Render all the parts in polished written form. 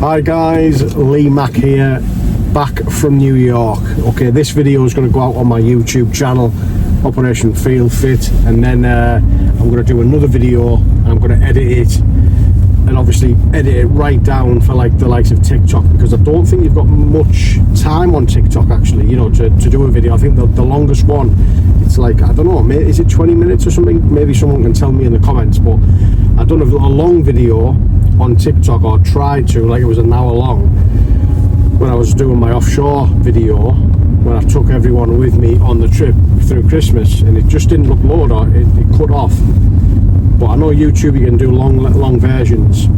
Hi guys, Lee Mack here, back from New York. Okay, this video is going to go out on my YouTube channel, Operation Feel Fit, and then I'm going to do another video and I'm going to edit it, and obviously edit it right down for like the likes of TikTok, because I don't think you've got much time on TikTok actually, you know, to do a video. I think the longest one, it's like, I don't know, is it 20 minutes or something? Maybe someone can tell me in the comments, but I've done a long video on TikTok, or tried to, like it was an hour long, when I was doing my offshore video, when I took everyone with me on the trip through Christmas, and it just didn't load, or it cut off. But I know YouTube, you can do long versions.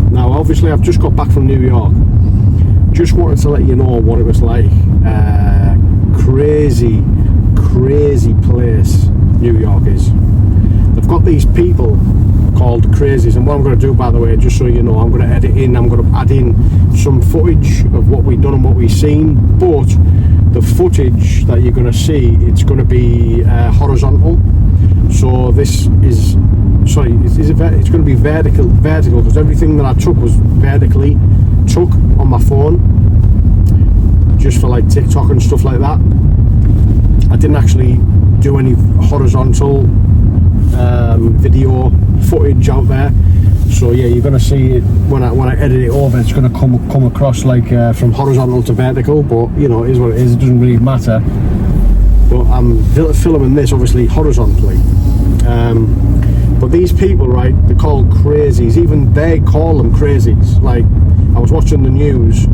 Now obviously I've just got back from New York, just wanted to let you know what it was like. Crazy place New York is. They've got these people called crazies, and what I'm going to do, by the way, just so you know, I'm going to edit in, I'm going to add in some footage of what we've done and what we've seen, but the footage that you're going to see, it's going to be horizontal. So this is, sorry, it's going to be vertical, because everything that I took was vertically took on my phone, just for like TikTok and stuff like that. I didn't actually do any horizontal video footage out there. So yeah, you're gonna see it when I edit it over. It's gonna come across like from horizontal to vertical, but you know, it is what it is. It doesn't really matter. But I'm filming this obviously horizontally. But these people, right, they're called crazies. Even they call them crazies. Like, I was watching the news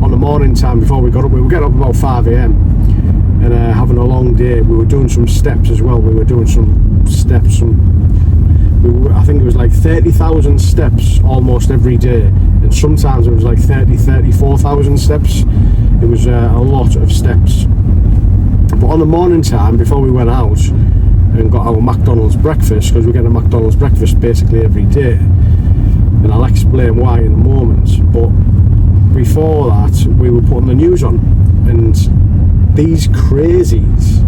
on the morning time before we got up. We were getting up about 5 AM and having a long day. We were doing some steps as well. We were doing some steps. I think it was like 30,000 steps almost every day, and sometimes it was like 34,000 steps. It was a lot of steps. But on the morning time, before we went out and got our McDonald's breakfast, because we get a McDonald's breakfast basically every day, and I'll explain why in a moment, but before that we were putting the news on, and these crazies,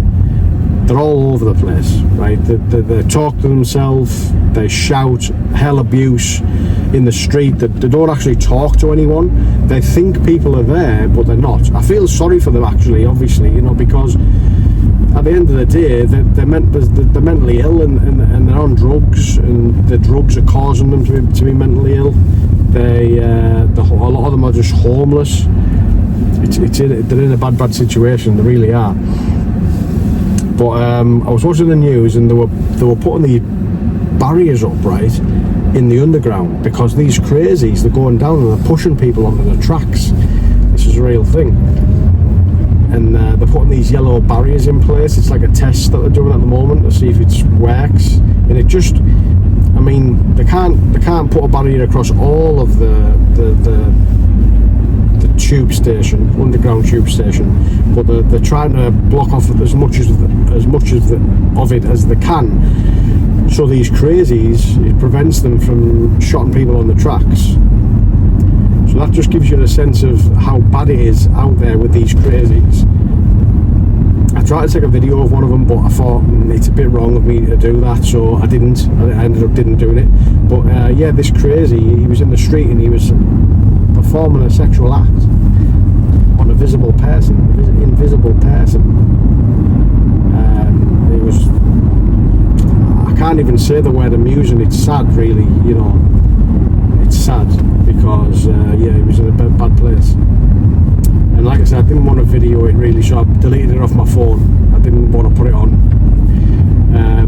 they're all over the place, right? They talk to themselves, they shout hell abuse in the street. They don't actually talk to anyone. They think people are there, but they're not. I feel sorry for them actually, obviously, you know, because at the end of the day, they're mentally ill, and they're on drugs, and the drugs are causing them to be mentally ill. A lot of them are just homeless. They're in a bad situation, they really are. But I was watching the news, and they were putting the barriers up, right, in the underground, because these crazies, they're going down and they're pushing people onto the tracks. This is a real thing. And they're putting these yellow barriers in place. It's like a test that they're doing at the moment to see if it works. And it just, I mean, they can't put a barrier across all of the tube station, underground tube station, but they're trying to block off as much of it as they can. So these crazies, it prevents them from shotting people on the tracks. So that just gives you a sense of how bad it is out there with these crazies. I tried to take a video of one of them, but I thought it's a bit wrong of me to do that, so I didn't. I ended up didn't doing it. But yeah, this crazy, he was in the street and he was performing a sexual act on a invisible person. It was, I can't even say the word amusing. It's sad, really, you know. It's sad because yeah, it was in a bad place. And like I said, I didn't want to video it really, so I deleted it off my phone. I didn't want to put it on.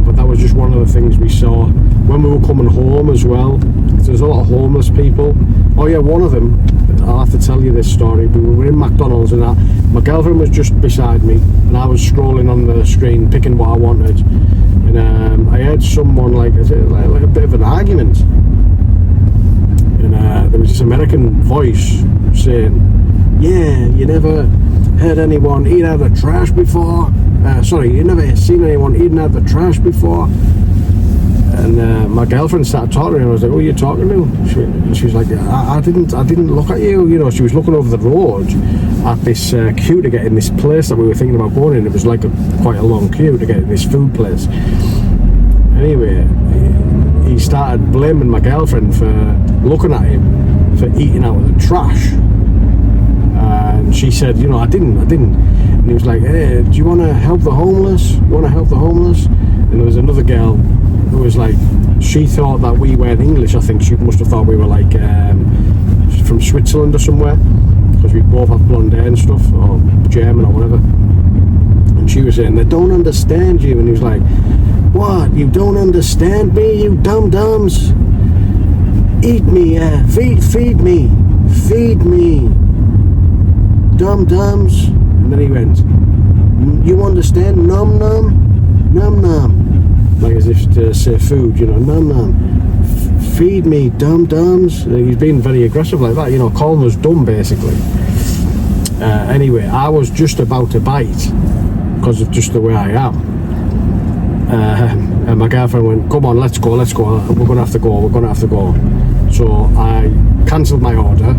But that was just one of the things we saw when we were coming home as well. There's a lot of homeless people. Oh yeah, one of them, I'll have to tell you this story. We were in McDonald's, and my girlfriend was just beside me, and I was scrolling on the screen picking what I wanted, and I heard someone like a bit of an argument, and there was this American voice saying, yeah, you never heard anyone eat out of the trash before? You never seen anyone eating out of the trash before? And my girlfriend started talking to me, and I was like, "Who are you talking to?" She was like, I didn't look at you. You know, she was looking over the road at this queue to get in this place that we were thinking about going in. It was like quite a long queue to get in this food place. Anyway, he started blaming my girlfriend for looking at him for eating out of the trash. And she said, you know, I didn't. And he was like, hey, do you want to help the homeless? You want to help the homeless? And there was another girl who was like, she thought that we weren't English. I think she must have thought we were like from Switzerland or somewhere, because we both have blonde hair and stuff, or German or whatever. And she was saying, they don't understand you. And he was like, what? You don't understand me, you dum-dums? Eat me, feed me, dum-dums. And then he went, you understand, num-num, like as if to say food, you know, num-num, feed me, dum-dums. He's being very aggressive like that, you know, calling us dumb basically. Anyway, I was just about to bite because of just the way I am. And my girlfriend went, come on, let's go, we're gonna have to go. So I cancelled my order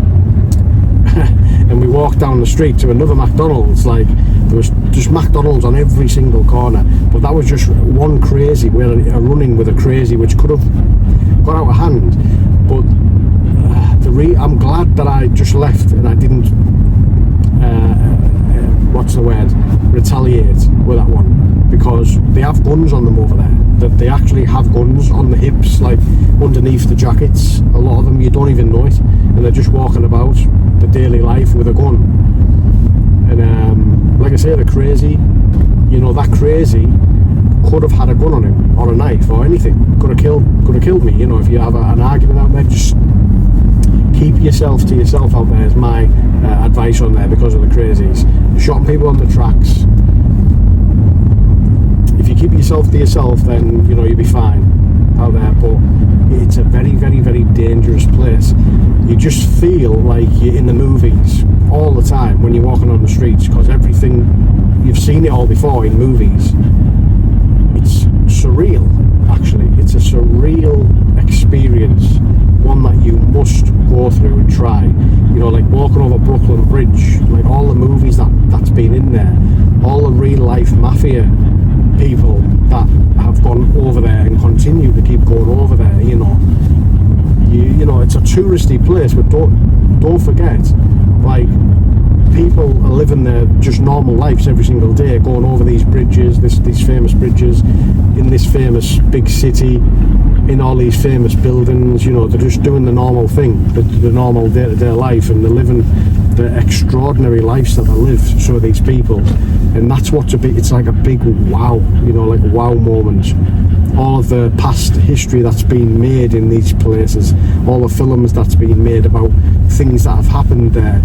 and we walked down the street to another McDonald's. Like, there was just McDonald's on every single corner, but that was just one crazy, we're running with a crazy which could have got out of hand. But I'm glad that I just left and I didn't retaliate with that one, because they have guns on them over there. That they actually have guns on the hips, like underneath the jackets. A lot of them, you don't even know it, and they're just walking about the daily life with a gun. And like I say, they're crazy. You know, that crazy could have had a gun on him, or a knife, or anything. Could have killed me. You know, if you have an argument out there, just keep yourself to yourself out there is my advice on there, because of the crazies. Shotting people on the tracks. If you keep yourself to yourself, then you know you'll be fine out there. But it's a very, very, very dangerous place. You just feel like you're in the movies all the time when you're walking on the streets, because everything, you've seen it all before in movies. It's surreal, actually. It's a surreal experience, one that you must go through and try. You know, like walking over Brooklyn Bridge, like all the movies that's been in there, all the real life mafia people that have gone over there and continue to keep going over there. You know, it's a touristy place, but don't forget, like, people are living their just normal lives every single day, going over these bridges, these famous bridges, in this famous big city, in all these famous buildings. You know, they're just doing the normal thing, the normal day-to-day life, and they're living the extraordinary lives that they live. So these people, and that's it's like a big wow, you know, like wow moment. All of the past history that's been made in these places, all the films that's been made about things that have happened there,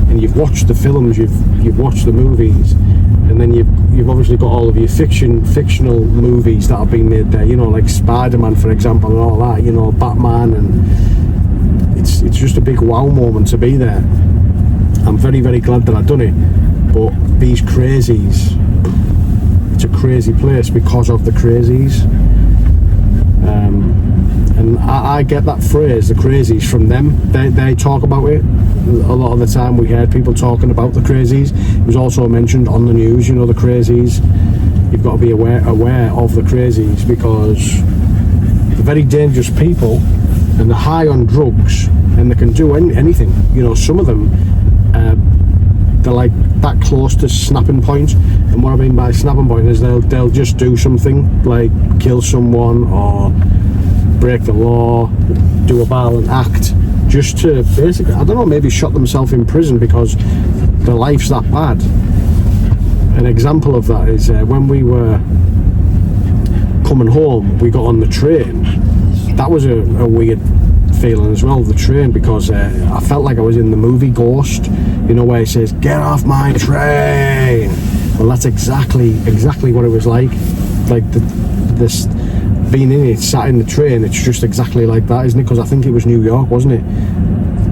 and you've watched the films, you've watched the movies, and then you've obviously got all of your fictional movies that have been made there, you know, like Spider-Man, for example, and all that, you know, Batman, and it's just a big wow moment to be there. I'm very, very glad that I've done it. But these crazies, it's a crazy place because of the crazies. And I get that phrase, the crazies, from them. They talk about it a lot of the time. We heard people talking about the crazies. It was also mentioned on the news, you know, the crazies. You've got to be aware of the crazies, because they're very dangerous people, and they're high on drugs, and they can do anything. You know, some of them, they're like that close to snapping point. And what I mean by snapping point is they'll just do something like kill someone or break the law, do a violent act, just to basically, I don't know, maybe shot themselves in prison because their life's that bad. An example of that is when we were coming home, we got on the train. That was a weird feeling as well, the train, because I felt like I was in the movie Ghost, you know, where it says, get off my train. Well, that's exactly what it was like this being in it, sat in the train. It's just exactly like that, isn't it? Because I think it was New York, wasn't it,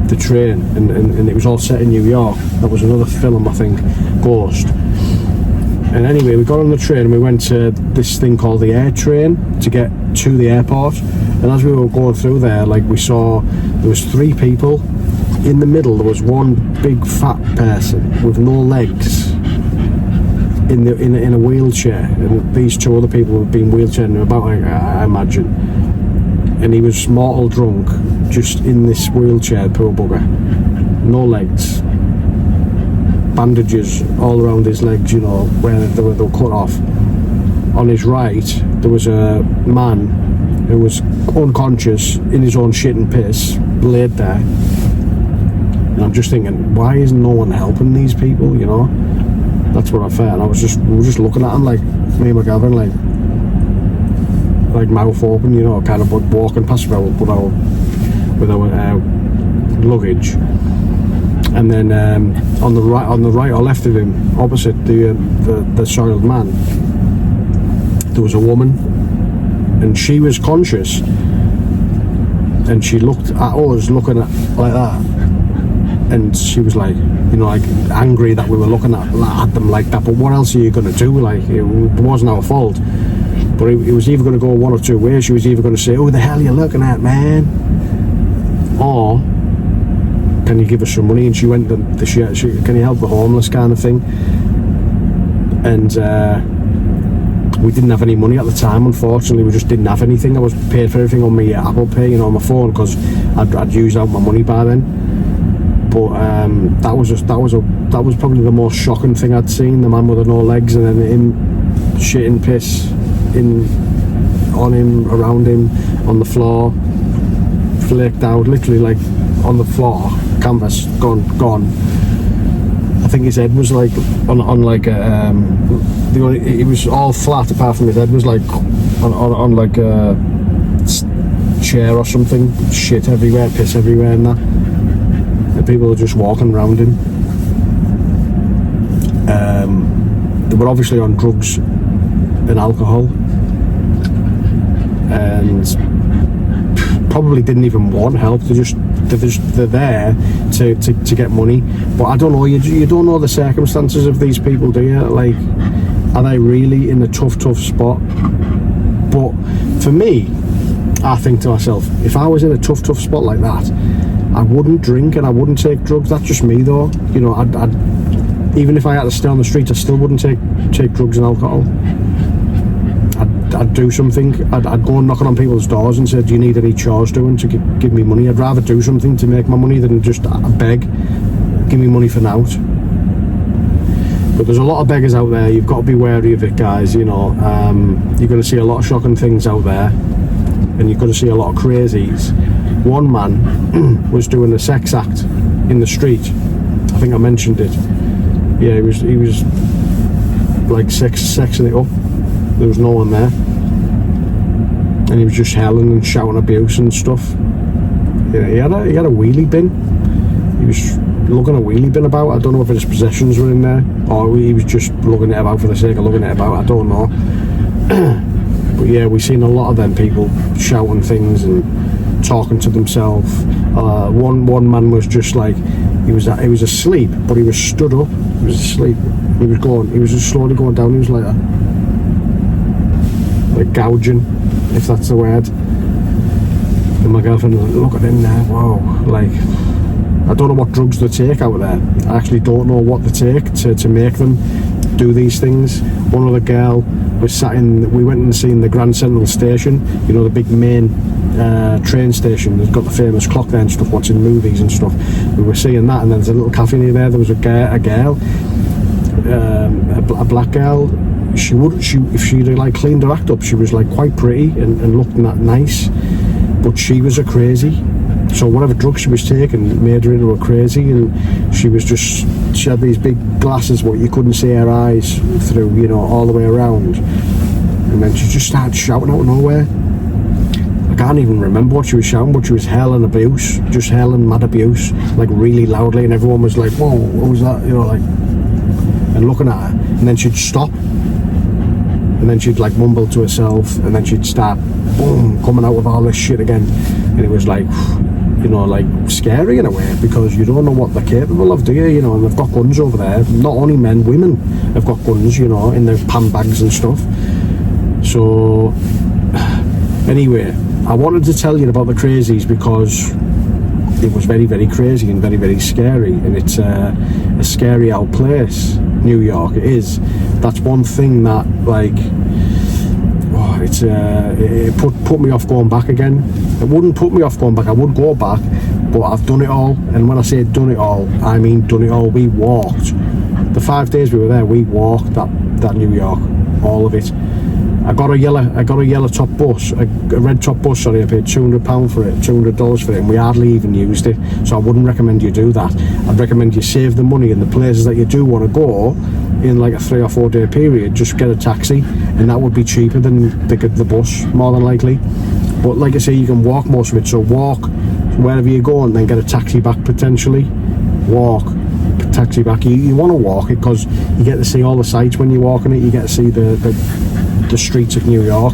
the train, and it was all set in New York. That was another film, I think, Ghost. And anyway, we got on the train and we went to this thing called the air train to get to the airport. And as we were going through there, like, we saw there was 3 people. In the middle there was one big fat person with no legs in a wheelchair, and these 2 other people have been wheelchairing him about, I imagine. and he was mortal drunk, just in this wheelchair, poor bugger, no legs, bandages all around his legs, you know, where they were cut off. On his right there was a man who was unconscious in his own shit and piss, laid there. And I'm just thinking, why is no one helping these people, you know? That's what I felt. And we were just looking at him, like, me and my girlfriend, like mouth open, you know, kind of walking past with our luggage. And then on the right or left of him, opposite the soiled man, there was a woman, and she was conscious, and she looked at us looking at like that, and she was like, you know, like angry that we were looking at them like that. But what else are you going to do? Like, it wasn't our fault, but it was either going to go one or two ways. She was either going to say, "Oh, the hell are you looking at, man?" or "Can you give us some money?" And she went, "Can you help the homeless?" kind of thing. And we didn't have any money at the time, unfortunately. We just didn't have anything. I was paid for everything on my Apple Pay, you know, on my phone, because I'd used out my money by then. But that was probably the most shocking thing I'd seen. The man with no legs, and then him shitting piss on him, around him, on the floor, flaked out, literally like on the floor, canvas, gone. I think his head was like on like a it was all flat apart from his head was like on like a chair or something. Shit everywhere, piss everywhere, and that. And people were just walking around him. They were obviously on drugs and alcohol, and probably didn't even want help. They're there to get money. But I don't know, you don't know the circumstances of these people, do you? Like, are they really in a tough spot? But for me, I think to myself, if I was in a tough spot like that, I wouldn't drink and I wouldn't take drugs. That's just me though, you know. I'd even if I had to stay on the streets, I still wouldn't take drugs and alcohol. I'd do something. I'd go knocking on people's doors and say, "Do you need any chores doing to give me money?" I'd rather do something to make my money than just beg. Give me money for now. But there's a lot of beggars out there. You've got to be wary of it, guys. You know, you're going to see a lot of shocking things out there, and you're going to see a lot of crazies. One man was doing a sex act in the street. I think I mentioned it. Yeah, he was like sexing it up. There was no one there, and he was just howling and shouting abuse and stuff. Yeah, he had a wheelie bin. He was lugging a wheelie bin about. I don't know if his possessions were in there, or he was just lugging it about for the sake of lugging it about. I don't know. But yeah, we've seen a lot of them people shouting things and talking to themselves. One man was just like, he was asleep, but he was stood up. He was asleep. He was just slowly going down. He was like gouging, if that's the word. And my girlfriend was like, "Look at him there, wow." Like, I don't know what drugs they take out there. I actually don't know what they take to make them do these things. One other girl was we went and seen the Grand Central Station, you know, the big main train station that's got the famous clock there and stuff, watching movies and stuff. We were seeing that, and then there's a little cafe near there. There was a girl, a black girl. If she'd like cleaned her act up, she was like quite pretty and looked nice, but she was a crazy. So whatever drugs she was taking made her into a crazy, and she had these big glasses what you couldn't see her eyes through, you know, all the way around. And then she just started shouting out of nowhere. I can't even remember what she was shouting, but she was hailing abuse, just hailing mad abuse, like really loudly, and everyone was like, "Whoa, what was that?" You know, like, and looking at her. And then she'd stop, and then she'd like mumble to herself, and then she'd start, boom, coming out with all this shit again. And it was like, you know, like scary in a way, because you don't know what they're capable of, do you? You know, and they've got guns over there. Not only men, women have got guns, you know, in their handbags and stuff. So anyway, I wanted to tell you about the crazies because it was very, very crazy and very, very scary, and it's a scary old place, New York. It is. That's one thing that, like, it put me off going back again. It wouldn't put me off going back. I would go back, but I've done it all. And when I say done it all, I mean done it all. We walked the 5 days we were there. We walked that New York, all of it. I got a yellow top bus, a red top bus. Sorry, I paid £200 for it, $200 for it, and we hardly even used it. So I wouldn't recommend you do that. I'd recommend you save the money in the places that you do want to go in like a 3 or 4 day period. Just get a taxi, and that would be cheaper than the bus, more than likely. But like I say, you can walk most of it. So walk wherever you go, and then get a taxi back potentially. Walk. Taxi back. You want to walk it because you get to see all the sights when you're walking it. You get to see the streets of New York.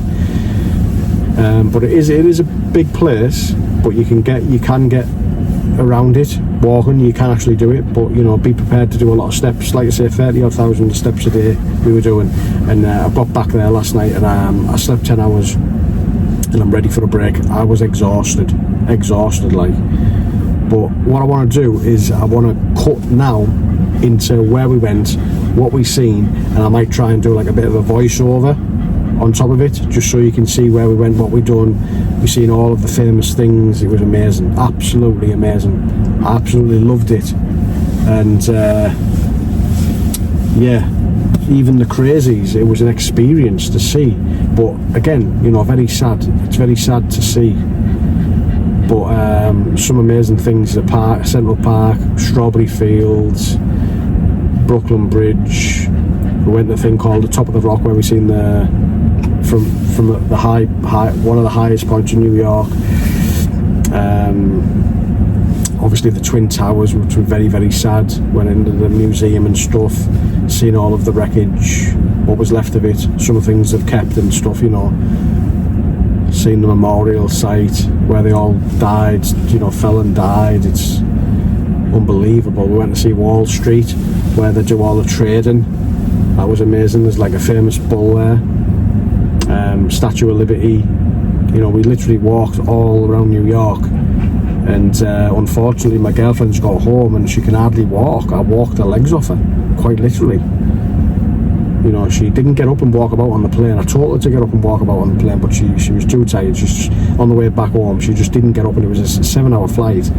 But it is a big place. But you can get around it walking. You can actually do it. But you know, be prepared to do a lot of steps. Like I say, 30,000 steps a day we were doing. And I got back there last night, and I slept 10 hours, and I'm ready for a break. I was exhausted like. But what I want to do is I want to cut now into where we went, what we seen, and I might try and do like a bit of a voiceover on top of it, just so you can see where we went, what we done. We seen all of the famous things. It was amazing, absolutely amazing. I absolutely loved it. And yeah, even the crazies, it was an experience to see. But again, you know, very sad. It's very sad to see. But some amazing things, the park, Central Park, Strawberry Fields, Brooklyn Bridge. We went to a thing called the Top of the Rock, where we seen from the high one of the highest points in New York. Obviously the Twin Towers, which were very, very sad. Went into the museum and stuff, seen all of the wreckage, what was left of it, some of the things they've kept and stuff, you know. Seen the memorial site where they all died, you know, fell and died. It's unbelievable. We went to see Wall Street, where they do all the trading. That was amazing. There's like a famous bull there. Statue of Liberty. You know, we literally walked all around New York. And unfortunately, my girlfriend's got home and she can hardly walk. I walked her legs off her, quite literally. You know, she didn't get up and walk about on the plane. I told her to get up and walk about on the plane, but she was too tired. She's on the way back home. She just didn't get up, and it was a 7-hour flight.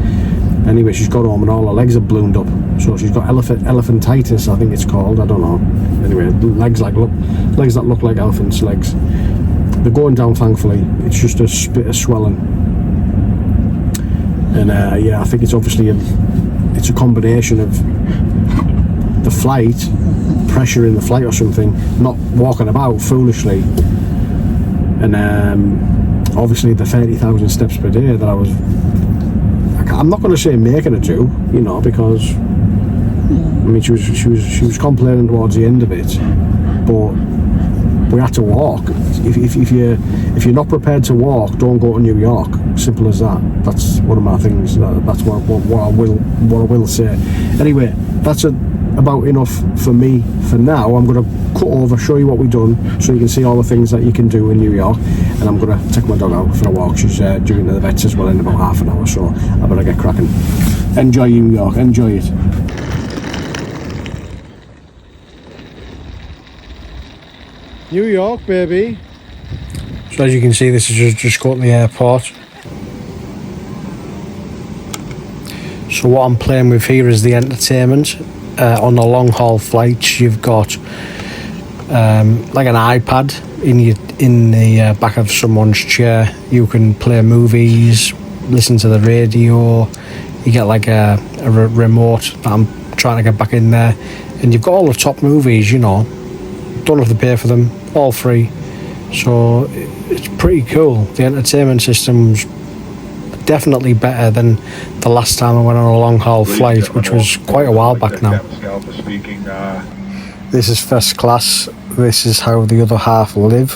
Anyway, she's got home and all her legs are ballooned up. So she's got elephantitis, I think it's called. I don't know. Anyway, legs that look like elephants' legs. They're going down, thankfully. It's just a bit of swelling. And yeah, I think it's obviously it's a combination of the flight, pressure in the flight or something, not walking about foolishly, and obviously the 30,000 steps per day that I'm not going to say making her do, you know, because I mean she was complaining towards the end of it, but we had to walk. If you're not prepared to walk, don't go to New York. Simple as that. That's one of my things. That's what I will say. Anyway, that's about enough for me for now. I'm going to cut over, show you what we've done, so you can see all the things that you can do in New York. And I'm going to take my dog out for a walk. She's due to the vets as well in about half an hour, so I better get cracking. Enjoy New York. Enjoy it. New York, baby. So as you can see, this is just got to the airport. So what I'm playing with here is the entertainment. On the long haul flights, you've got like an iPad in the back of someone's chair. You can play movies, listen to the radio. You get like a remote that I'm trying to get back in there, and you've got all the top movies. You know, don't have to pay for them, all free. So it's pretty cool. The entertainment system's definitely better than the last time I went on a long haul flight, which was quite a while back now. This is first class. This is how the other half live.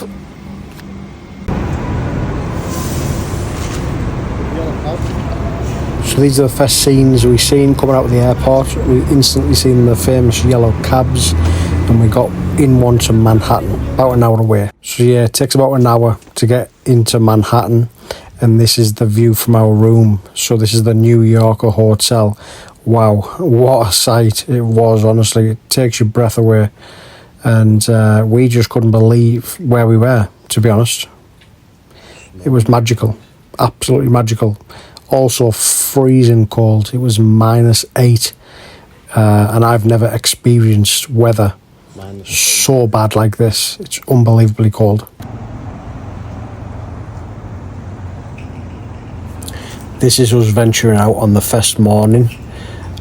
So these are the first scenes we seen coming out of the airport. We instantly seen the famous yellow cabs, and we got in one to Manhattan, about an hour away. So yeah, it takes about an hour to get into Manhattan. And this is the view from our room. So this is the New Yorker Hotel. Wow, what a sight it was, honestly. It takes your breath away. and we just couldn't believe where we were, to be honest. It was magical, absolutely magical. Also freezing cold. It was -8, and I've never experienced weather so bad like this. It's unbelievably cold. This is us venturing out on the first morning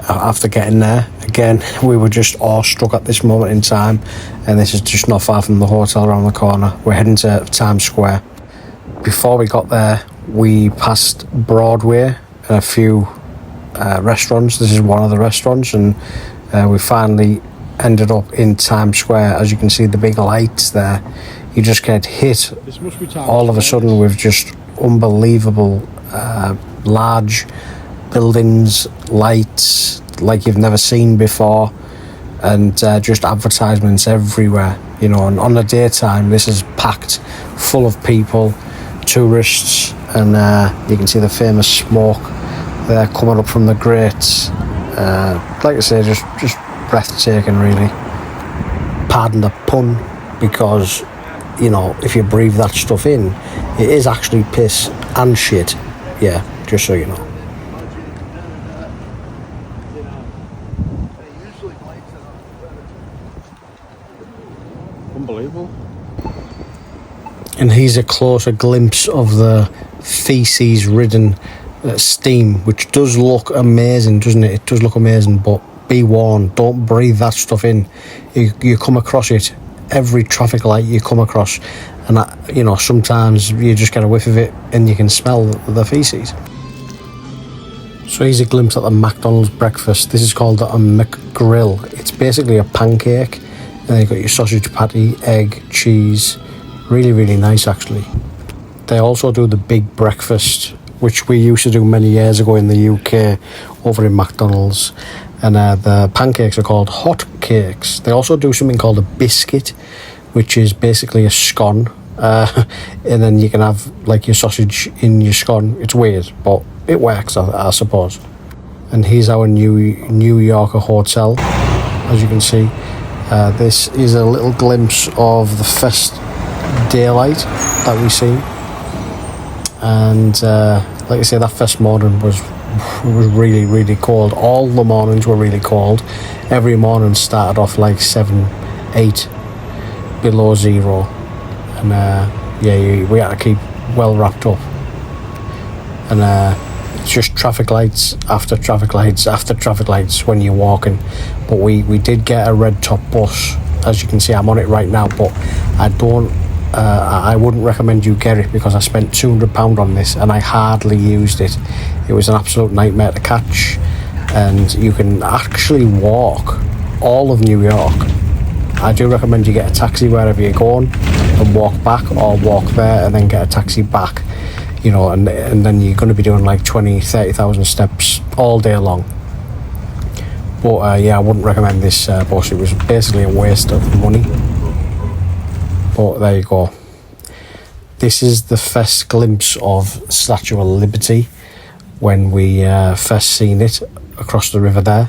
after getting there. Again, we were just awestruck at this moment in time, and this is just not far from the hotel around the corner. We're heading to Times Square. Before we got there, we passed Broadway and a few restaurants. This is one of the restaurants, and we finally ended up in Times Square. As you can see, the big lights there, you just get hit all of a sudden with just unbelievable large buildings, lights like you've never seen before, and just advertisements everywhere, you know. And on the daytime, this is packed full of people, tourists, and you can see the famous smoke there coming up from the grates. Like I say, just breathtaking, really. Pardon the pun, because, you know, if you breathe that stuff in, it is actually piss and shit. Yeah, just so you know. Unbelievable. And here's a closer glimpse of the feces-ridden steam, which does look amazing, doesn't it? It does look amazing, but be warned, don't breathe that stuff in. You come across it, every traffic light you come across, and you know, sometimes you just get a whiff of it and you can smell the feces. So here's a glimpse at the McDonald's breakfast. This is called a McGrill. It's basically a pancake, and you've got your sausage patty, egg, cheese. Really, really nice, actually. They also do the big breakfast, which we used to do many years ago in the UK over in McDonald's, and the pancakes are called hot cakes. They also do something called a biscuit, which is basically a scone, and then you can have like your sausage in your scone. It's weird, but it works, I suppose. And here's our New Yorker hotel. As you can see, this is a little glimpse of the first daylight that we see. And like I say, that first morning was really, really cold. All the mornings were really cold. Every morning started off like 7, 8 below zero, and we had to keep well wrapped up. And it's just traffic lights after traffic lights after traffic lights when you're walking. But we did get a red top bus. As you can see, I'm on it right now, but I wouldn't recommend you get it, because I spent £200 on this and I hardly used it. It was an absolute nightmare to catch, and you can actually walk all of New York. I do recommend you get a taxi wherever you're going and walk back, or walk there and then get a taxi back, you know, and then you're going to be doing like 20,000-30,000 steps all day long. But I wouldn't recommend this bus. It was basically a waste of money. But there you go. This is the first glimpse of Statue of Liberty when we first seen it across the river there.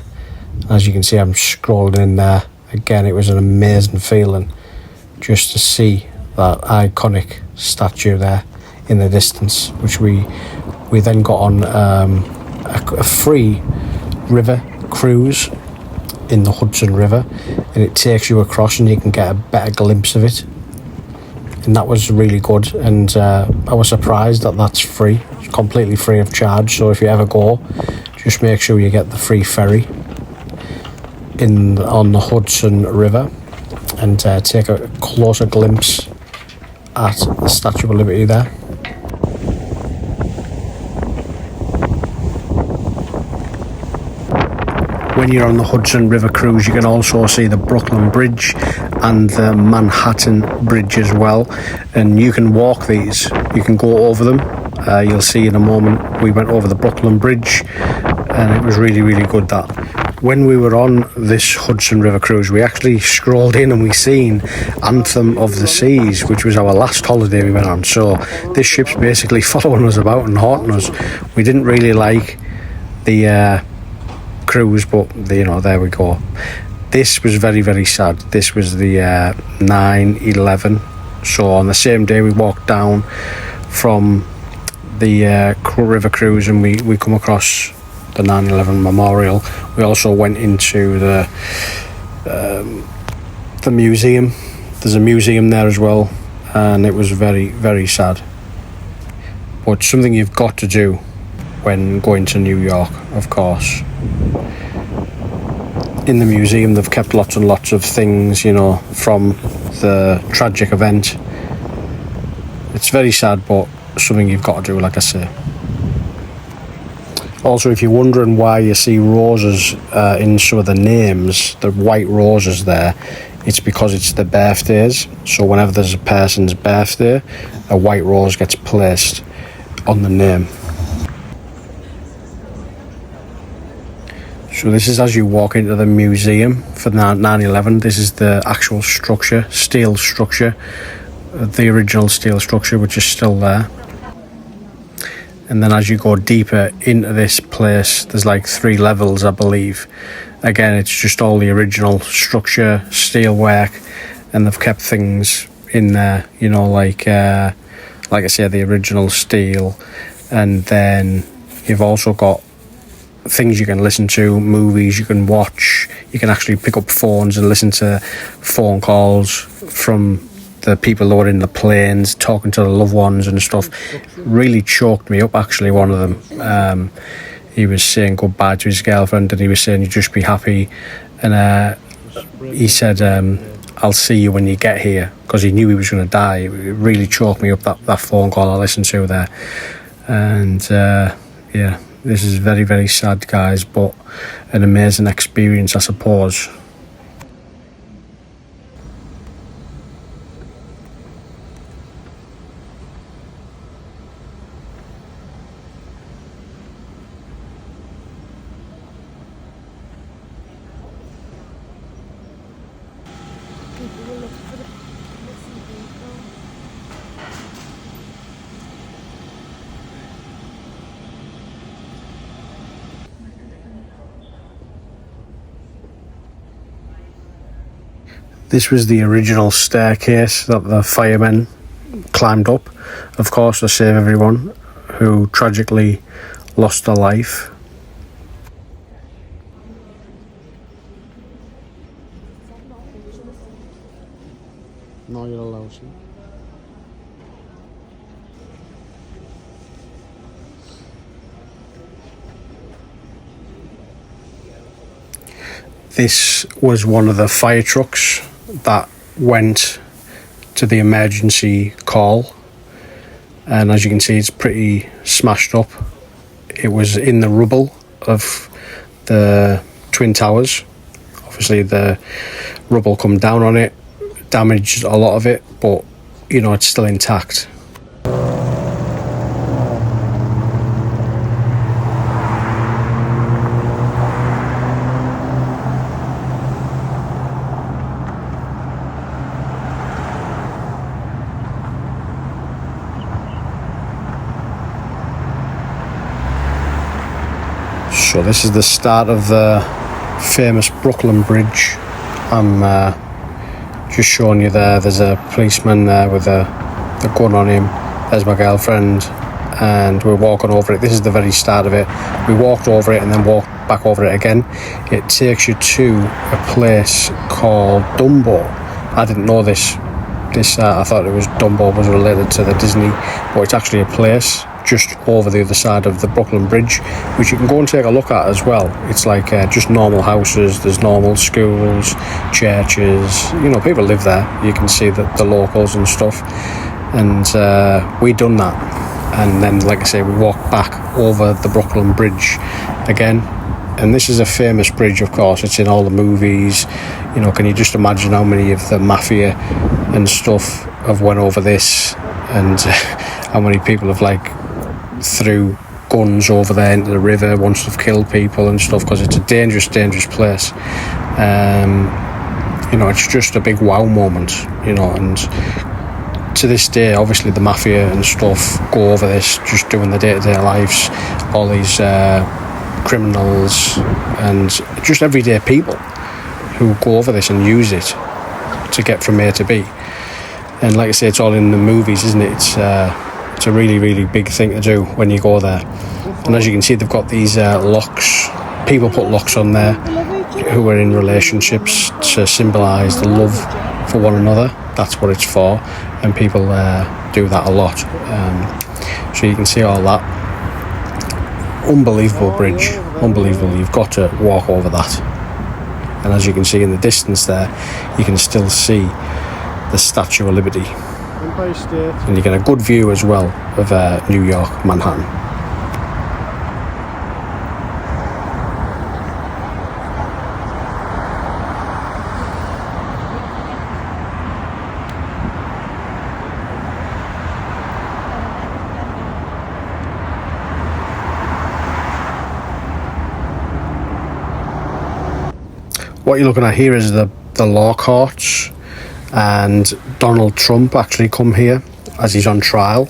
As you can see, I'm scrolling in there. Again, it was an amazing feeling just to see that iconic statue there in the distance, which we then got on a free river cruise in the Hudson River, and it takes you across and you can get a better glimpse of it. And that was really good, and I was surprised that that's free. It's completely free of charge, so if you ever go, just make sure you get the free ferry on the Hudson River and take a closer glimpse at the Statue of Liberty there. When you're on the Hudson River cruise, you can also see the Brooklyn Bridge and the Manhattan Bridge as well, and you can walk these, you can go over them. You'll see in a moment. We went over the Brooklyn Bridge, and it was really, really good. That when we were on this Hudson River cruise, we actually scrolled in and we seen Anthem of the Seas, which was our last holiday we went on. So this ship's basically following us about and haunting us. We didn't really like the cruise, but you know, there we go. this was very, very sad. This was the 9/11. So on the same day we walked down from the river cruise, and we come across the 9/11 memorial. We also went into the museum. There's a museum there as well, and it was very, very sad. But something you've got to do when going to New York, of course. In the museum they've kept lots and lots of things, you know, from the tragic event. It's very sad, but something you've got to do, like I say. Also, if you're wondering why you see roses in some of the names, the white roses there, it's because it's the birthdays. So whenever there's a person's birthday, a white rose gets placed on the name. So this is as you walk into the museum for 9/11. This is the actual structure, steel structure, the original steel structure, which is still there. And then as you go deeper into this place, there's like 3 levels, I believe. Again, it's just all the original structure, steel work, and they've kept things in there, you know, like I said, the original steel. And then you've also got things you can listen to, movies you can watch. You can actually pick up phones and listen to phone calls from the people who are in the planes, talking to the loved ones and stuff. Really choked me up, actually, one of them. He was saying goodbye to his girlfriend, and he was saying, "You just be happy." And he said, "I'll see you when you get here," because he knew he was going to die. It really choked me up, that phone call I listened to there. And yeah, this is very, very sad, guys, but an amazing experience, I suppose. This was the original staircase that the firemen climbed up, of course, to save everyone who tragically lost their life. No, you're allowed to. This was one of the fire trucks that went to the emergency call, and as you can see, it's pretty smashed up. It was in the rubble of the Twin Towers. Obviously the rubble come down on it, damaged a lot of it, but you know, it's still intact. So this is the start of the famous Brooklyn Bridge. I'm just showing you there. There's a policeman there with a gun on him. There's my girlfriend, and we're walking over it. This is the very start of it. We walked over it and then walked back over it again. It takes you to a place called Dumbo. I didn't know this. I thought it was Dumbo was related to the Disney, but it's actually a place just over the other side of the Brooklyn Bridge, which you can go and take a look at as well. It's like just normal houses. There's normal schools, churches, you know, people live there. You can see the locals and stuff. And we done that, and then, like I say, we walked back over the Brooklyn Bridge again. And this is a famous bridge, of course. It's in all the movies. You know, can you just imagine how many of the mafia and stuff have went over this, and how many people have like threw guns over there into the river once they've killed people and stuff, because it's a dangerous place. You know, it's just a big wow moment, you know. And to this day, obviously the mafia and stuff go over this, just doing their day-to-day lives, all these criminals and just everyday people, who go over this and use it to get from A to B. And like I say, it's all in the movies, isn't it? It's a really, really big thing to do when you go there. And as you can see, they've got these locks. People put locks on there who are in relationships to symbolise the love for one another. That's what it's for, and people do that a lot. So you can see all that. Unbelievable bridge, unbelievable. You've got to walk over that. And as you can see in the distance there, you can still see the Statue of Liberty. And you get a good view as well of New York, Manhattan. What you're looking at here is the law courts, and Donald Trump actually come here as he's on trial.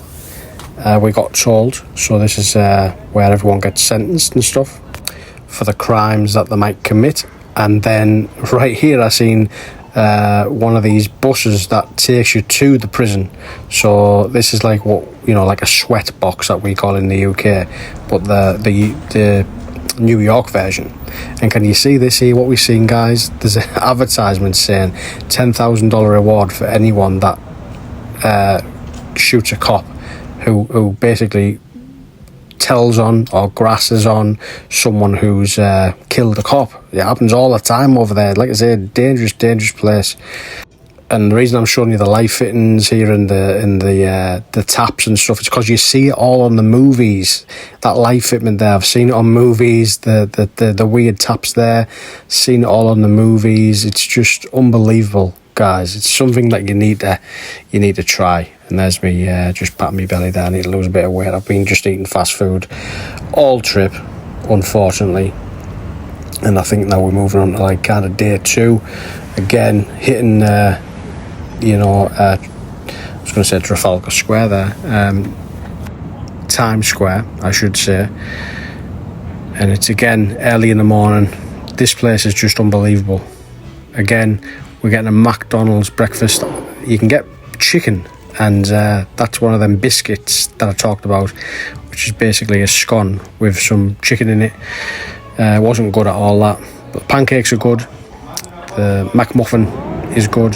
We got told, so this is where everyone gets sentenced and stuff for the crimes that they might commit. And then right here I seen one of these buses that takes you to the prison. So this is like what, you know, like a sweat box that we call in the UK, but the New York version. And can you see this here, what we've seen, guys? There's an advertisement saying $10,000 reward for anyone that shoots a cop who basically tells on or grasses on someone who's killed a cop. It happens all the time over there. Like I said, dangerous place. And the reason I'm showing you the light fittings here and the taps and stuff, it's because you see it all on the movies. That light fitment there, I've seen it on movies. The weird taps there, seen it all on the movies. It's just unbelievable, guys. It's something that you need to try. And there's me just patting my belly there. I need to lose a bit of weight. I've been just eating fast food all trip, unfortunately. And I think now we're moving on to like kind of day 2. Again, hitting I was going to say Trafalgar Square there, Times Square I should say, and it's again early in the morning. This place is just unbelievable. Again, we're getting a McDonald's breakfast. You can get chicken, and that's one of them biscuits that I talked about, which is basically a scone with some chicken in it. It wasn't good at all, that, but the pancakes are good. The McMuffin is good.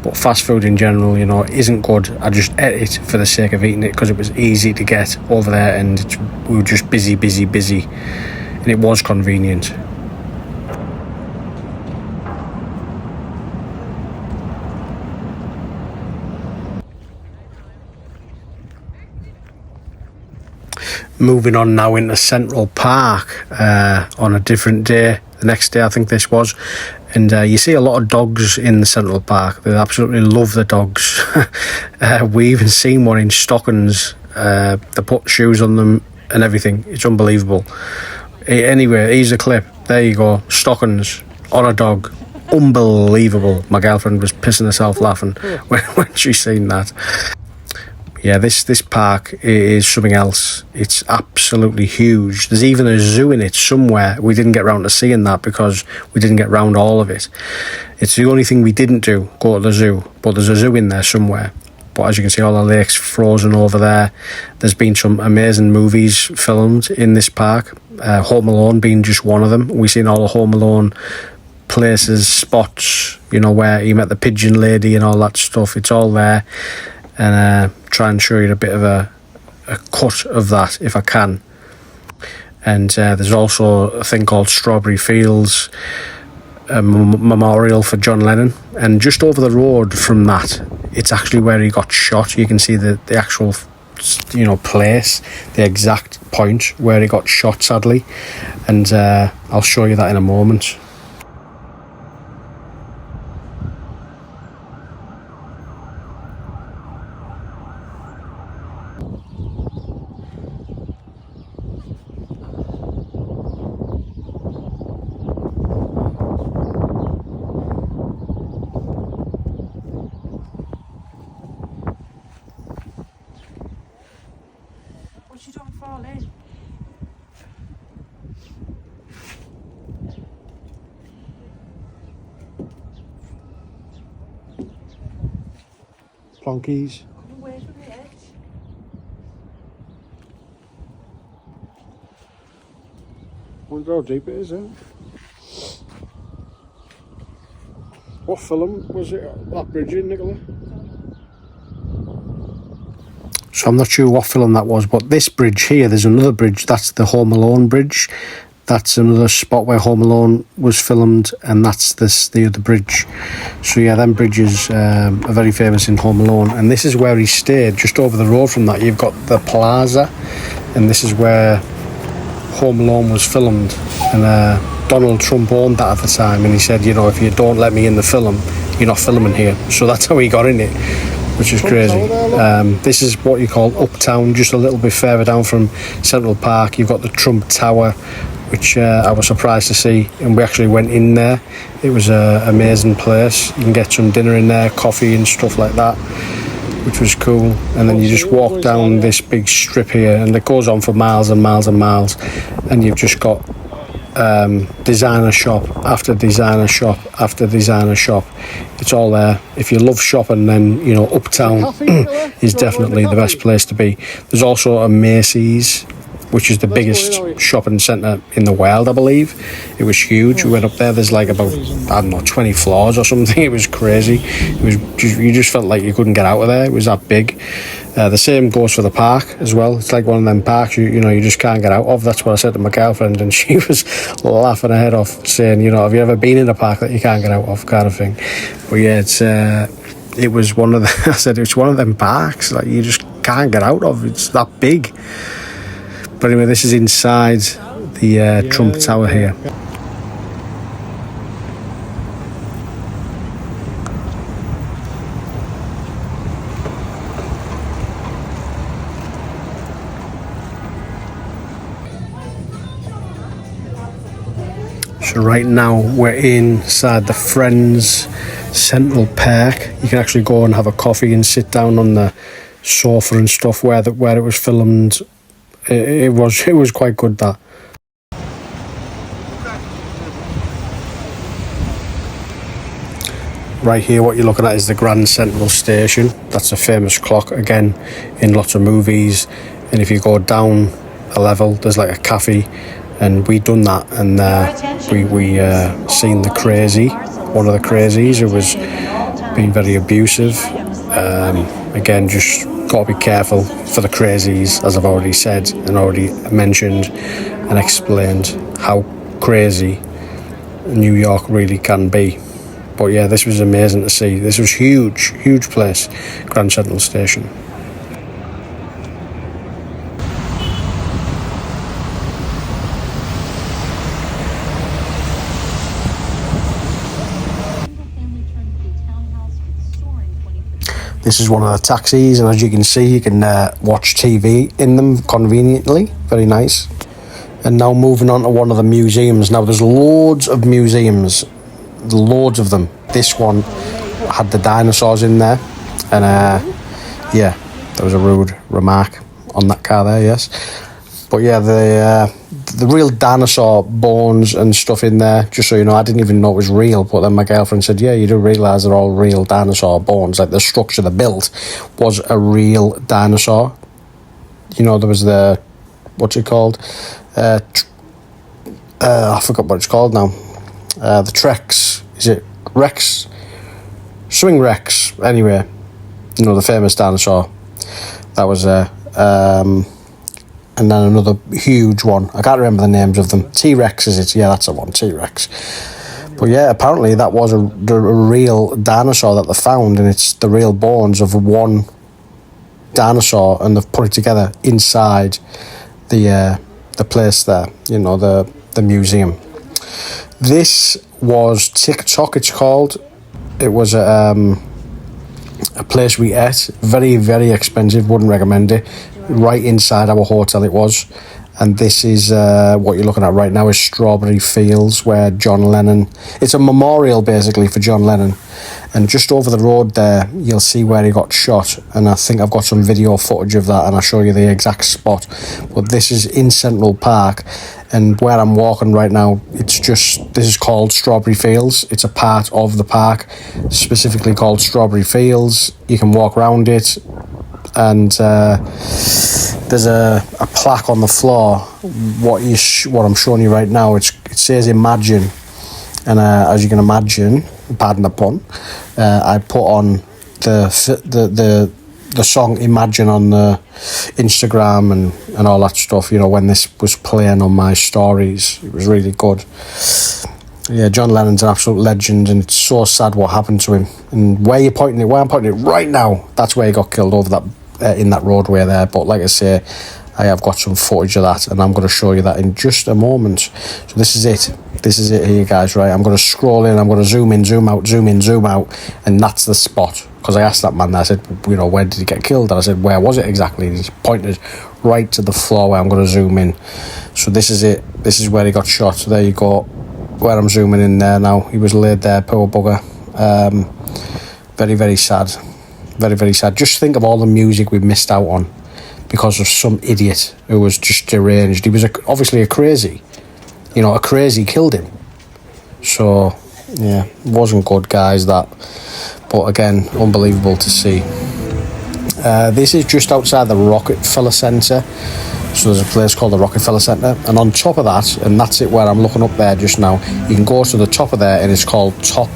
But fast food in general, you know, isn't good. I just ate it for the sake of eating it because it was easy to get over there, and we were just busy, and it was convenient. Moving on now into Central Park on a different day. The next day, I think this was. And you see a lot of dogs in the Central Park. They absolutely love the dogs. We even seen one in stockings. They put shoes on them and everything. It's unbelievable. Anyway, here's a clip. There you go. Stockings on a dog. Unbelievable. My girlfriend was pissing herself laughing when she seen that. Yeah, this park is something else. It's absolutely huge. There's even a zoo in it somewhere. We didn't get round to seeing that because we didn't get round all of it. It's the only thing we didn't do, go to the zoo. But there's a zoo in there somewhere. But as you can see, all the lakes frozen over there. There's been some amazing movies filmed in this park. Home Alone being just one of them. We've seen all the Home Alone places, spots, you know, where he met the pigeon lady and all that stuff. It's all there. And try and show you a bit of a cut of that if I can. And there's also a thing called Strawberry Fields, a memorial for John Lennon. And just over the road from that, it's actually where he got shot. You can see the actual, you know, place, the exact point where he got shot, sadly. And I'll show you that in a moment. You don't fall in. plonkies. Wonder how deep it is, eh? What film was it? That bridge in, Nicola? So I'm not sure what film that was, but this bridge here, there's another bridge. That's the Home Alone bridge. That's another spot where Home Alone was filmed, and that's the other bridge. So yeah, them bridges are very famous in Home Alone, and this is where he stayed. Just over the road from that, you've got the Plaza, and this is where Home Alone was filmed. And Donald Trump owned that at the time, and he said, you know, if you don't let me in the film, you're not filming here. So that's how he got in it, which is crazy. This is what you call Uptown, just a little bit further down from Central Park. You've got the Trump Tower, which I was surprised to see, and we actually went in there. It was an amazing place. You can get some dinner in there, coffee and stuff like that, which was cool. And then you just walk down this big strip here, and it goes on for miles and miles and miles, and you've just got designer shop after designer shop after designer shop. It's all there. If you love shopping, then you know Uptown is definitely the best place to be. There's also a Macy's, which is the biggest shopping centre in the world, I believe. It was huge. We went up there. There's like about, I don't know, 20 floors or something. It was crazy. It was just, you just felt like you couldn't get out of there. It was that big. The same goes for the park as well. It's like one of them parks you know you just can't get out of. That's what I said to my girlfriend, and she was laughing her head off, saying, you know, have you ever been in a park that you can't get out of, kind of thing. But yeah, it was one of the, I said it's one of them parks like you just can't get out of. It's that big. But anyway, this is inside the Trump Tower here. So right now we're inside the Friends Central Park. You can actually go and have a coffee and sit down on the sofa and stuff where it was filmed. It was quite good, that. Right here, what you're looking at is the Grand Central Station. That's a famous clock, again, in lots of movies. And if you go down a level, there's like a cafe, and we done that, and we seen the crazy, one of the crazies who was being very abusive. Again, just got to be careful for the crazies, as I've already said and already mentioned and explained how crazy New York really can be. But yeah, this was amazing to see. This was huge place, Grand Central Station. This is one of the taxis, and as you can see, you can watch TV in them conveniently. Very nice. And now moving on to one of the museums. Now there's loads of museums, loads of them. This one had the dinosaurs in there, and yeah, there was a rude remark on that car there, yes. But yeah, the real dinosaur bones and stuff in there, just so you know, I didn't even know it was real, but then my girlfriend said, yeah, you do realise they're all real dinosaur bones, like the structure they built was a real dinosaur. You know, there was the, what's it called? I forgot what it's called now. The Trex, is it Rex? Swing Rex, anyway. You know, the famous dinosaur. That was and then another huge one. I can't remember the names of them. T-Rex is it? Yeah, that's the one, T-Rex. But yeah, apparently that was a real dinosaur that they found, and it's the real bones of one dinosaur, and they've put it together inside the place there, you know, the museum. This was TikTok, it's called. It was a place we ate. Very, very expensive, wouldn't recommend it. Right inside our hotel it was. And this is what you're looking at right now is Strawberry Fields, where John Lennon, it's a memorial basically for John Lennon. And just over the road there, you'll see where he got shot. And I think I've got some video footage of that, and I'll show you the exact spot. But this is in Central Park, and where I'm walking right now, this is called Strawberry Fields. It's a part of the park, specifically called Strawberry Fields. You can walk around it, and there's a plaque on the floor. What I'm showing you right now, it says Imagine, and as you can imagine, pardon the pun, I put on the song Imagine on the Instagram and all that stuff, you know, when this was playing on my stories. It was really good. Yeah, John Lennon's an absolute legend, and it's so sad what happened to him. And where I'm pointing it right now, that's where he got killed, over that in that roadway there. But like I say, I have got some footage of that, and I'm going to show you that in just a moment. So this is it here, guys, right? I'm going to scroll in, I'm going to zoom in, zoom out, zoom in, zoom out, and that's the spot. Because I asked that man there, I said, you know, where did he get killed? And I said, where was it exactly? And he pointed right to the floor where I'm going to zoom in. So this is it. This is where he got shot. So there you go, where I'm zooming in there now. He was laid there, poor bugger. Very, very sad. Very, very sad. Just think of all the music we missed out on because of some idiot who was just deranged. He was obviously a crazy. You know, a crazy killed him. So, yeah, it wasn't good, guys, that. But again, unbelievable to see. This is just outside the Rockefeller Center. So there's a place called the Rockefeller Center. And on top of that, and that's it where I'm looking up there just now, you can go to the top of there, and it's called Top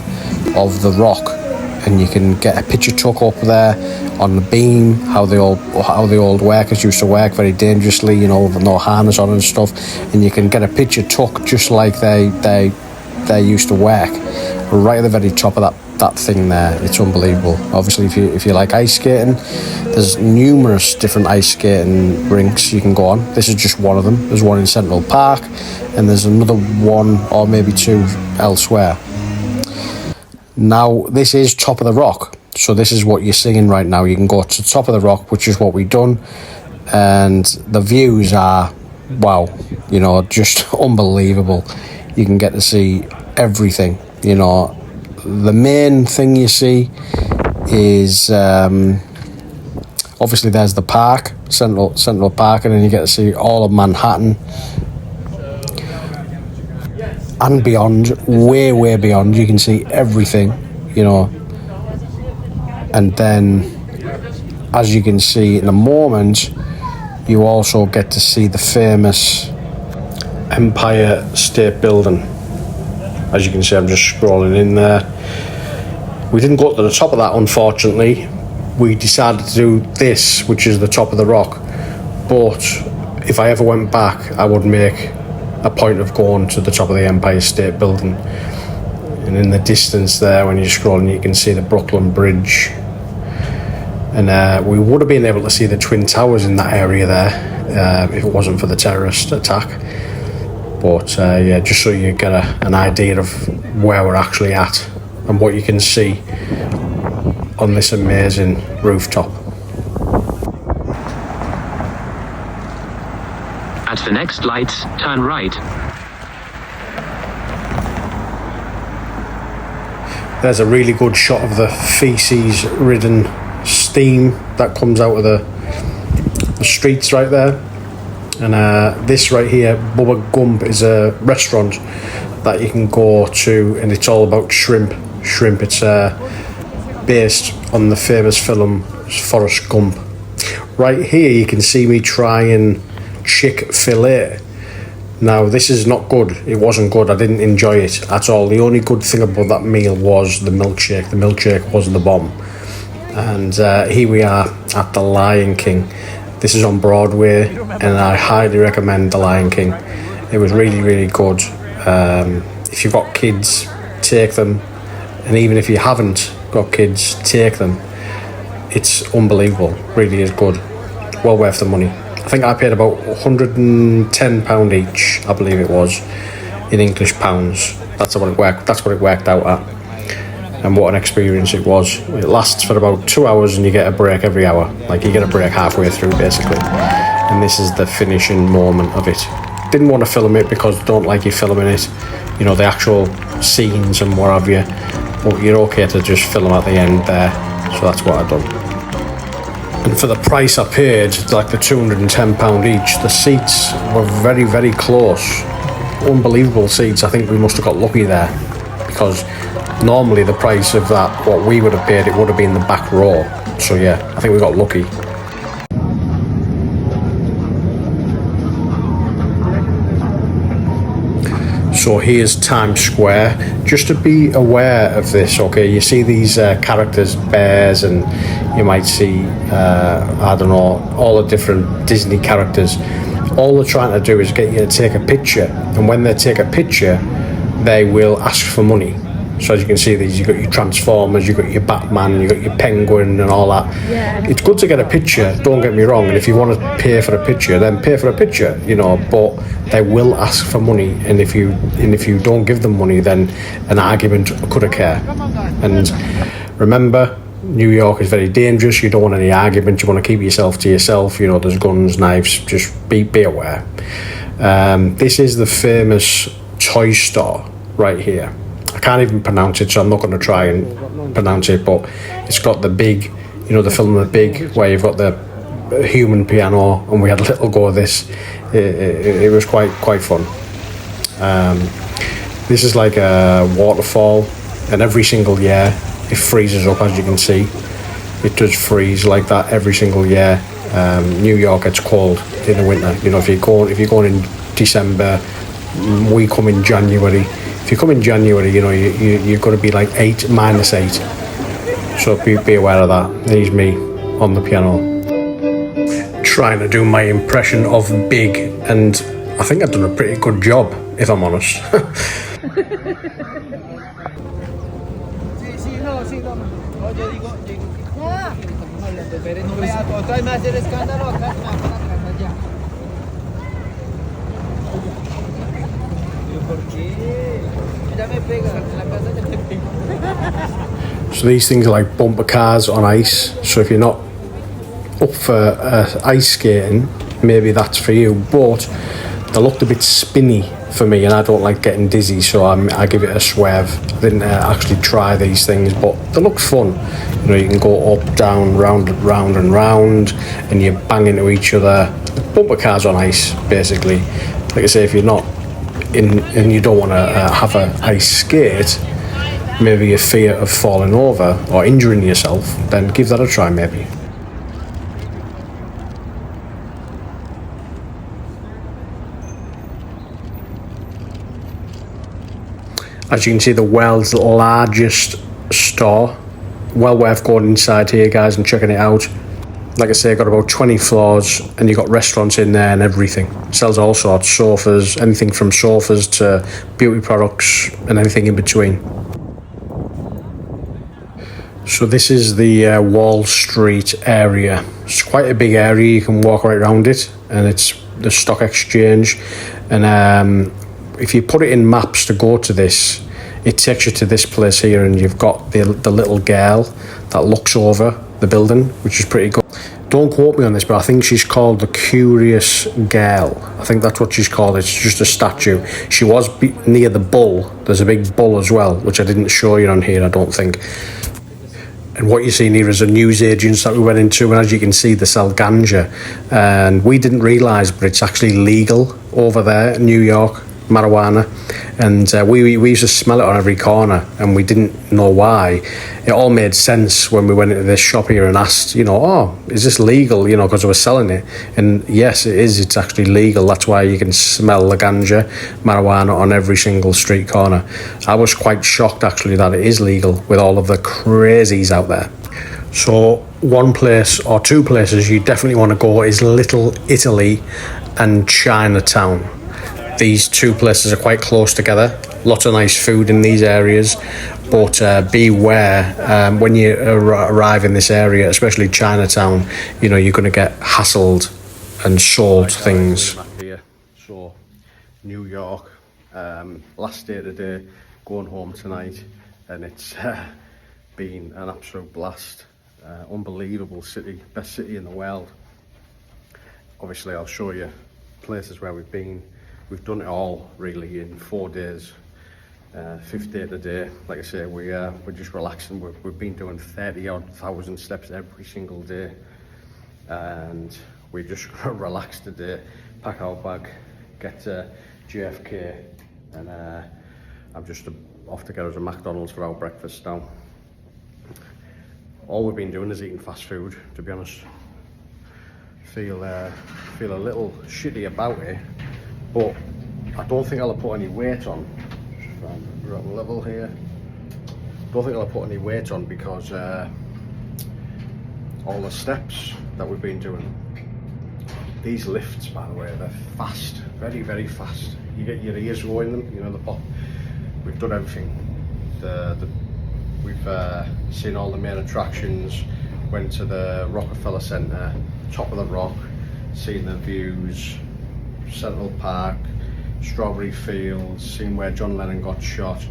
of the Rock. And you can get a picture took up there on the beam, how the old workers used to work very dangerously, you know, with no harness on and stuff. And you can get a picture took just like they used to work, right at the very top of that thing there. It's unbelievable. Obviously, if you like ice skating, there's numerous different ice skating rinks you can go on. This is just one of them. There's one in Central Park, and there's another one or maybe two elsewhere. Now, this is Top of the Rock. So this is what you're seeing right now. You can go to Top of the Rock, which is what we've done. And the views are, wow, you know, just unbelievable. You can get to see everything, you know. The main thing you see is, obviously there's the park, Central Park, and then you get to see all of Manhattan. And beyond, way, way beyond, you can see everything, you know. And then, as you can see in a moment, you also get to see the famous Empire State Building. As you can see, I'm just scrolling in there. We didn't go to the top of that, unfortunately. We decided to do this, which is the Top of the Rock. But if I ever went back, I would make a point of going to the top of the Empire State Building. And in the distance there, when you're scrolling, you can see the Brooklyn Bridge. And we would have been able to see the Twin Towers in that area there if it wasn't for the terrorist attack. But yeah, just so you get an idea of where we're actually at and what you can see on this amazing rooftop. At the next lights, turn right. There's a really good shot of the feces-ridden steam that comes out of the streets right there. And this right here, Bubba Gump, is a restaurant that you can go to, and it's all about shrimp. It's based on the famous film Forrest Gump. Right here you can see me trying Chick-fil-A. Now this is not good. It wasn't good. I didn't enjoy it at all. The only good thing about that meal was the milkshake. The milkshake was the bomb. And here we are at the Lion King. This is on Broadway, and I highly recommend the Lion King. It was really, really good. If you've got kids, take them. And even if you haven't got kids, take them. It's unbelievable. Really is good. Well worth the money. I think I paid about £110 each, I believe it was, in English pounds. That's what it worked out at. And what an experience it was. It lasts for about 2 hours, and you get a break every hour. Like, you get a break halfway through, basically. and this is the finishing moment of it. Didn't want to film it because I don't like you filming it, you know, the actual scenes and what have you, but you're okay to just film at the end there, so that's what I've done. And for the price I paid, like the £210 each, the seats were very, very close. Unbelievable seats. I think we must have got lucky there, because normally the price of that, what we would have paid, it would have been the back row. So yeah, I think we got lucky. So here's Times Square. Just to be aware of this, okay, you see these characters, bears, and you might see, I don't know, all the different Disney characters. All they're trying to do is get you to take a picture, and when they take a picture, they will ask for money. So as you can see, these, you've got your Transformers, you've got your Batman, you've got your Penguin and all that. Yeah. It's good to get a picture, don't get me wrong, and if you want to pay for a picture, then pay for a picture, you know, but they will ask for money, and if you don't give them money, then an argument could occur. And remember, New York is very dangerous. You don't want any argument, you want to keep yourself to yourself, you know, there's guns, knives, just be aware. This is the famous toy store right here. I can't even pronounce it, so I'm not going to try and pronounce it, but it's got the big, you know, the film The Big, where you've got the human piano, and we had a little go of this. It was quite fun. This is like a waterfall, and every single year it freezes up, as you can see. It does freeze like that every single year. New York gets cold in the winter. You know, if you're going in December, we come in January. If you come in January, you know, you've got to be like -8. So be aware of that. There's me on the piano, trying to do my impression of Big, and I think I've done a pretty good job, if I'm honest. So these things are like bumper cars on ice, so if you're not up for ice skating, maybe that's for you, but they looked a bit spinny for me, and I don't like getting dizzy, so I give it a swerve. I didn't actually try these things, but they look fun. You know, you can go up, down, round and round, and you bang into each other. Bumper cars on ice, basically. Like I say, if you're not in and you don't want to have an ice skate, maybe a fear of falling over or injuring yourself, then give that a try maybe. As you can see, the world's largest store. Well worth going inside here, guys, and checking it out. Like I say, got about 20 floors, and you got restaurants in there and everything. It sells all sorts, sofas, anything from sofas to beauty products and anything in between. So this is the Wall Street area. It's quite a big area, you can walk right around it, and it's the stock exchange. And if you put it in maps to go to this, it takes you to this place here, and you've got the little girl that looks over the building, which is pretty good. Don't quote me on this, but I think she's called the Curious Girl. I think that's what she's called. It's just a statue. She was near the bull. There's a big bull as well, which I didn't show you on here, I don't think. And what you're seeing here is a newsagents that we went into, and as you can see, they sell ganja. And we didn't realise, but it's actually legal over there in New York, marijuana. And we used to smell it on every corner, and we didn't know why. It all made sense when we went into this shop here and asked, you know, oh, is this legal? You know, because they were selling it. And yes, it is. It's actually legal. That's why you can smell the ganja, marijuana on every single street corner. I was quite shocked, actually, that it is legal with all of the crazies out there. So one place or two places you definitely want to go is Little Italy and Chinatown. These two places are quite close together. Lots of nice food in these areas, but beware when you arrive in this area, especially Chinatown, you know, you're going to get hassled and sold things. So, New York, last day today, going home tonight, and it's been an absolute blast. Unbelievable city, best city in the world. obviously I'll show you places where we've been. We've done it all really in 4 days, 5th day today. Like I say, we're just relaxing. We've been doing 30,000 steps every single day, and we're just gonna relax today, pack our bag, get to JFK, and I'm just off to get us a McDonald's for our breakfast now. All we've been doing is eating fast food, to be honest. Feel a little shitty about it, but I don't think I'll put any weight on. We're at level here. Don't think I'll put any weight on because all the steps that we've been doing. These lifts, by the way, they're fast, very, very fast. You get your ears going them, you know, the pop. We've done everything. We've seen all the main attractions, went to the Rockefeller Center, top of the rock, seen the views, Central Park, Strawberry Fields, seen where John Lennon got shot.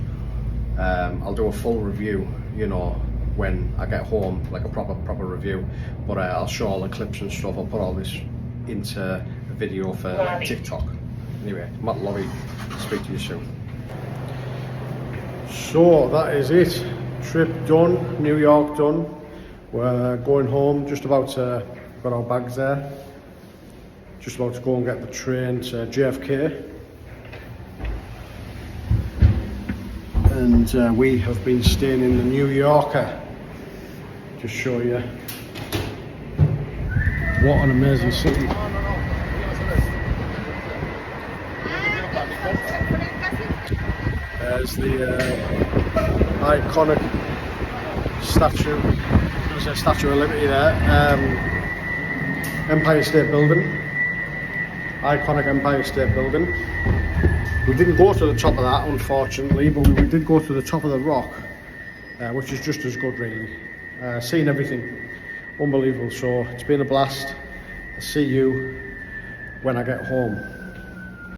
I'll do a full review, you know, when I get home, like a proper review, but I'll show all the clips and stuff. I'll put all this into a video for TikTok. Anyway, Matt Lobby, speak to you soon. So that is it, trip done, New York done. We're going home, just about to, got our bags there, just about to go and get the train to JFK. And we have been staying in the New Yorker. Just show you what an amazing city. There's the iconic statue. There's a Statue of Liberty there. Empire State Building. Iconic Empire State Building. We didn't go to the top of that, unfortunately, but we did go to the top of the rock, which is just as good, really. Seeing everything, unbelievable. So it's been a blast. I'll see you when I get home.